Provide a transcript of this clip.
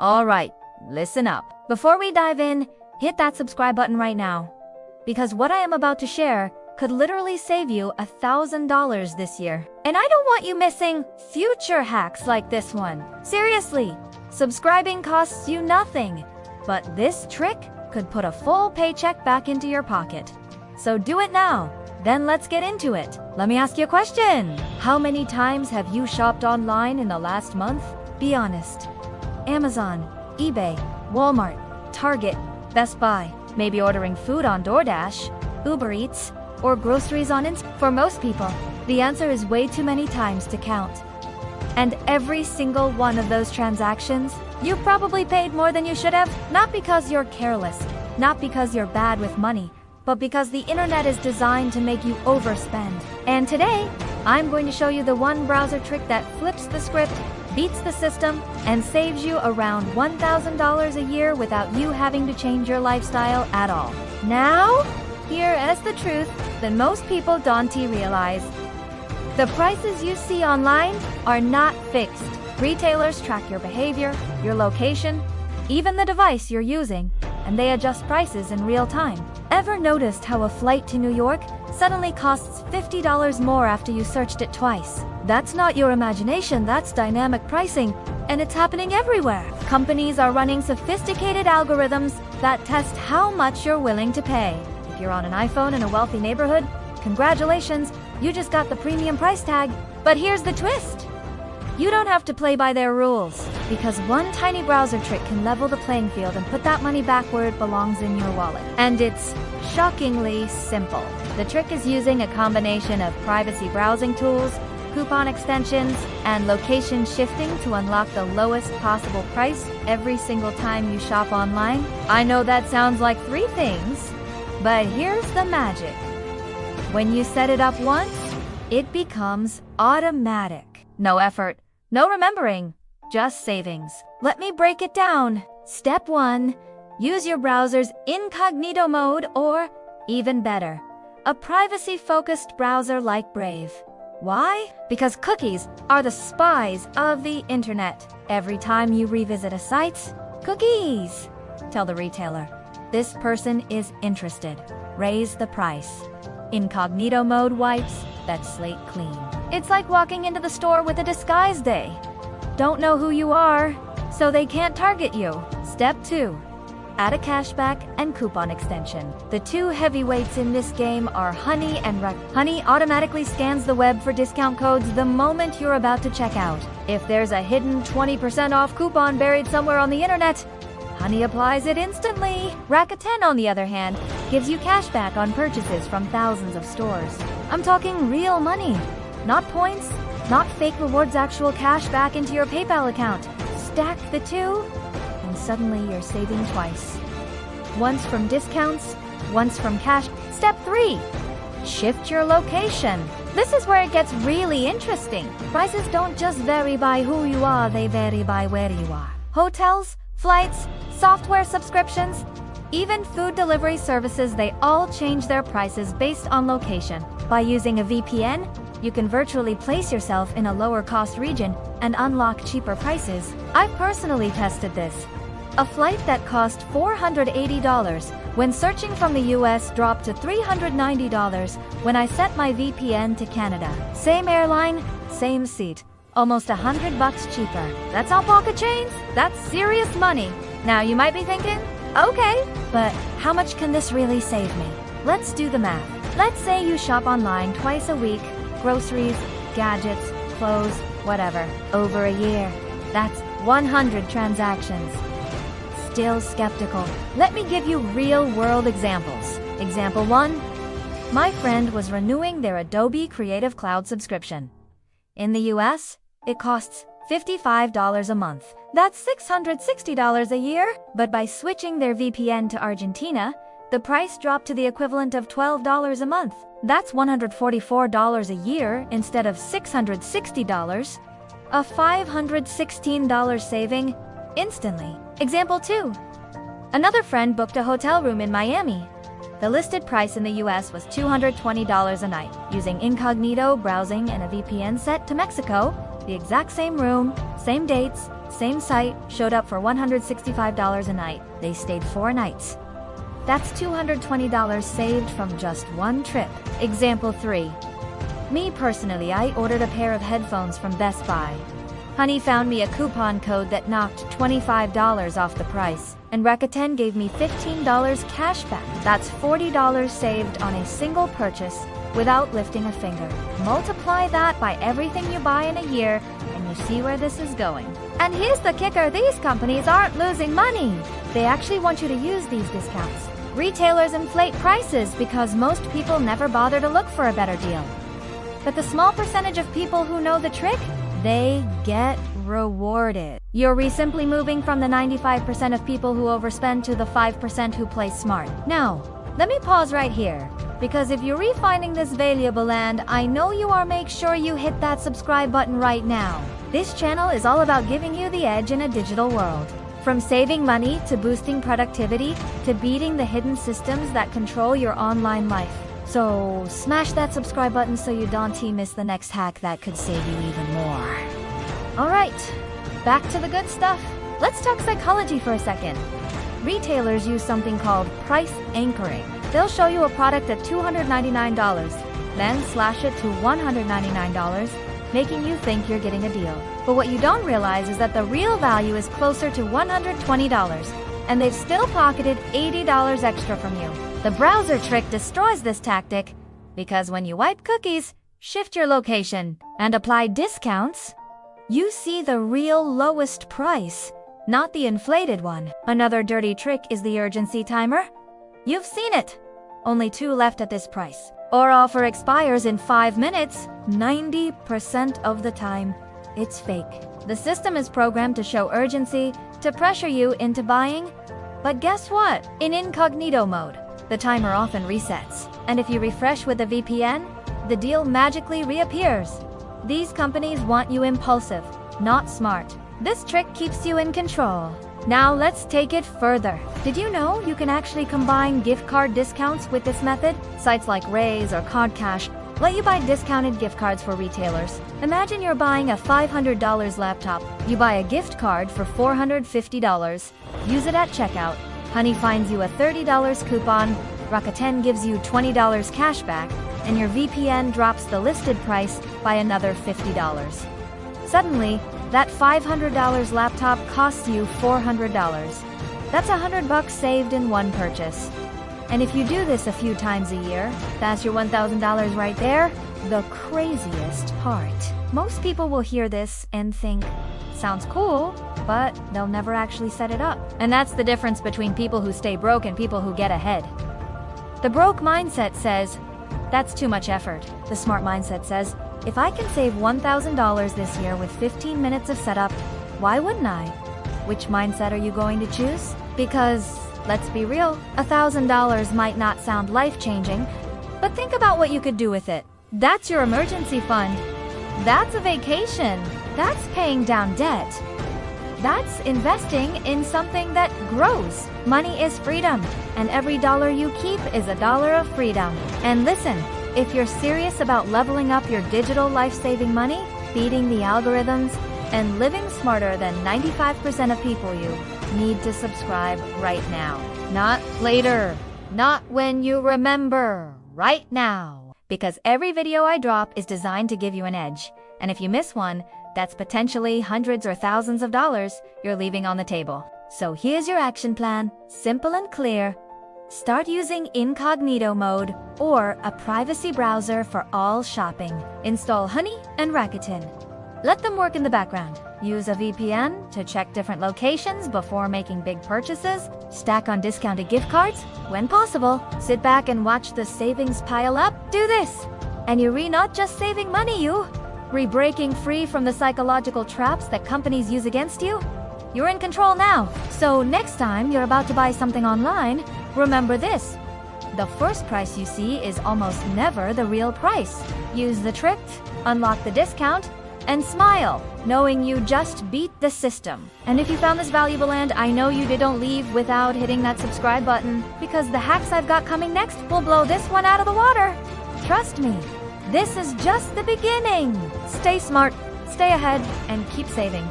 Alright, listen up. Before we dive in, hit that subscribe button right now. Because what I am about to share could literally save you $1,000 this year. And I don't want you missing future hacks like this one. Seriously, subscribing costs you nothing. But this trick could put a full paycheck back into your pocket. So do it now. Then let's get into it. Let me ask you a question. How many times have you shopped online in the last month? Be honest. Amazon, eBay, Walmart, Target, Best Buy. Maybe ordering food on DoorDash, Uber Eats, or groceries on Instacart. For most people, the answer is way too many times to count. And every single one of those transactions, you probably paid more than you should have, not because you're careless, not because you're bad with money, but because the internet is designed to make you overspend. And today, I'm going to show you the one browser trick that flips the script, beats the system, and saves you around $1,000 a year without you having to change your lifestyle at all. Now, here is the truth that most people don't realize. The prices you see online are not fixed. Retailers track your behavior, your location, even the device you're using, and they adjust prices in real time. Ever noticed how a flight to New York suddenly costs $50 more after you searched it twice? That's not your imagination, that's dynamic pricing, and it's happening everywhere. Companies are running sophisticated algorithms that test how much you're willing to pay. If you're on an iPhone in a wealthy neighborhood, congratulations, you just got the premium price tag. But here's the twist. You don't have to play by their rules, because one tiny browser trick can level the playing field and put that money back where it belongs in your wallet. And it's shockingly simple. The trick is using a combination of privacy browsing tools, coupon extensions, and location shifting to unlock the lowest possible price every single time you shop online. I know that sounds like three things, but here's the magic. When you set it up once, it becomes automatic. No effort, no remembering, just savings. Let me break it down. Step 1. Use your browser's incognito mode, or, even better, a privacy-focused browser like Brave. Why? Because cookies are the spies of the internet. Every time you revisit a site, cookies tell the retailer, this person is interested. Raise the price. Incognito mode wipes that slate clean. It's like walking into the store with a disguise day. Don't know who you are, so they can't target you. Step 2. Add a cashback and coupon extension. The two heavyweights in this game are Honey and Ruck. Honey automatically scans the web for discount codes the moment you're about to check out. If there's a hidden 20% off coupon buried somewhere on the internet, Honey applies it instantly. Rakuten, on the other hand, gives you cashback on purchases from thousands of stores. I'm talking real money, not points, not fake rewards, actual cash back into your PayPal account. Stack the two, and suddenly you're saving twice. Once from discounts, once from cash. Step 3. Shift your location. This is where it gets really interesting. Prices don't just vary by who you are, they vary by where you are. Hotels, flights, software subscriptions, even food delivery services, they all change their prices based on location. By using a VPN, you can virtually place yourself in a lower-cost region and unlock cheaper prices. I personally tested this. A flight that cost $480 when searching from the US dropped to $390 when I set my VPN to Canada. Same airline, same seat. Almost $100 cheaper. That's not pocket change, that's serious money. Now you might be thinking, okay, but how much can this really save me? Let's do the math. Let's say you shop online twice a week, groceries, gadgets, clothes, whatever, over a year. That's 100 transactions. Still skeptical? Let me give you real-world examples. Example 1. My friend was renewing their Adobe Creative Cloud subscription. In the US, it costs $55 a month. That's $660 a year. But by switching their VPN to Argentina, the price dropped to the equivalent of $12 a month. That's $144 a year instead of $660, a $516 saving instantly. Example 2. Another friend booked a hotel room in Miami. The listed price in the US was $220 a night. Using incognito browsing and a VPN set to Mexico, the exact same room, same dates, Same site, showed up for $165 a night. They stayed 4 nights. That's $220 saved from just one trip. Example 3. Me personally, I ordered a pair of headphones from Best Buy. Honey found me a coupon code that knocked $25 off the price, and Rakuten gave me $15 cash back. That's $40 saved on a single purchase without lifting a finger. Multiply that by everything you buy in a year, and you see where this is going. And here's the kicker, these companies aren't losing money. They actually want you to use these discounts. Retailers inflate prices because most people never bother to look for a better deal. But the small percentage of people who know the trick, they get rewarded. You're simply moving from the 95% of people who overspend to the 5% who play smart. Now, let me pause right here, because if you're refinding this valuable land, I know you are. Make sure you hit that subscribe button right now. This channel is all about giving you the edge in a digital world. From saving money to boosting productivity to beating the hidden systems that control your online life. So smash that subscribe button so you don't miss the next hack that could save you even more. Alright, back to the good stuff. Let's talk psychology for a second. Retailers use something called price anchoring. They'll show you a product at $299, then slash it to $199, making you think you're getting a deal. But what you don't realize is that the real value is closer to $120, and they've still pocketed $80 extra from you. The browser trick destroys this tactic, because when you wipe cookies, shift your location, and apply discounts, you see the real lowest price, not the inflated one. Another dirty trick is the urgency timer. You've seen it. Only 2 left at this price. Or offer expires in 5 minutes. 90% of the time, it's fake. The system is programmed to show urgency, to pressure you into buying. But guess what? In incognito mode, the timer often resets. And if you refresh with a VPN, the deal magically reappears. These companies want you impulsive, not smart. This trick keeps you in control. Now let's take it further. Did you know you can actually combine gift card discounts with this method? Sites like Raise or Card Cash let you buy discounted gift cards for retailers. Imagine you're buying a $500 laptop. You buy a gift card for $450. Use it at checkout. Honey finds you a $30 coupon. Rakuten gives you $20 cash back, and your VPN drops the listed price by another $50. Suddenly, that $500 laptop costs you $400. That's $100 saved in one purchase. And if you do this a few times a year, that's your $1,000 right there. The craziest part. Most people will hear this and think, sounds cool, but they'll never actually set it up. And that's the difference between people who stay broke and people who get ahead. The broke mindset says, that's too much effort. The smart mindset says, if I can save $1,000 this year with 15 minutes of setup, why wouldn't I? Which mindset are you going to choose? Because, let's be real, $1,000 might not sound life-changing, but think about what you could do with it. That's your emergency fund. That's a vacation. That's paying down debt. That's investing in something that grows. Money is freedom, and every dollar you keep is a dollar of freedom. And listen, if you're serious about leveling up your digital life-saving money, beating the algorithms, and living smarter than 95% of people, you need to subscribe right now. Not later. Not when you remember. Right now. Because every video I drop is designed to give you an edge. And if you miss one, that's potentially hundreds or thousands of dollars you're leaving on the table. So here's your action plan. Simple and clear. Start using incognito mode or a privacy browser for all shopping. Install Honey and Rakuten. Let them work in the background. Use a VPN to check different locations before making big purchases. Stack on discounted gift cards when possible. Sit back and watch the savings pile up. Do this, and you're not just saving money, you're breaking free from the psychological traps that companies use against you. You're in control now. So next time you're about to buy something online, remember this. The first price you see is almost never the real price. Use the trick, unlock the discount, and smile, knowing you just beat the system. And if you found this valuable, and I know you didn't leave without hitting that subscribe button, because the hacks I've got coming next will blow this one out of the water. Trust me, this is just the beginning. Stay smart, stay ahead, and keep saving.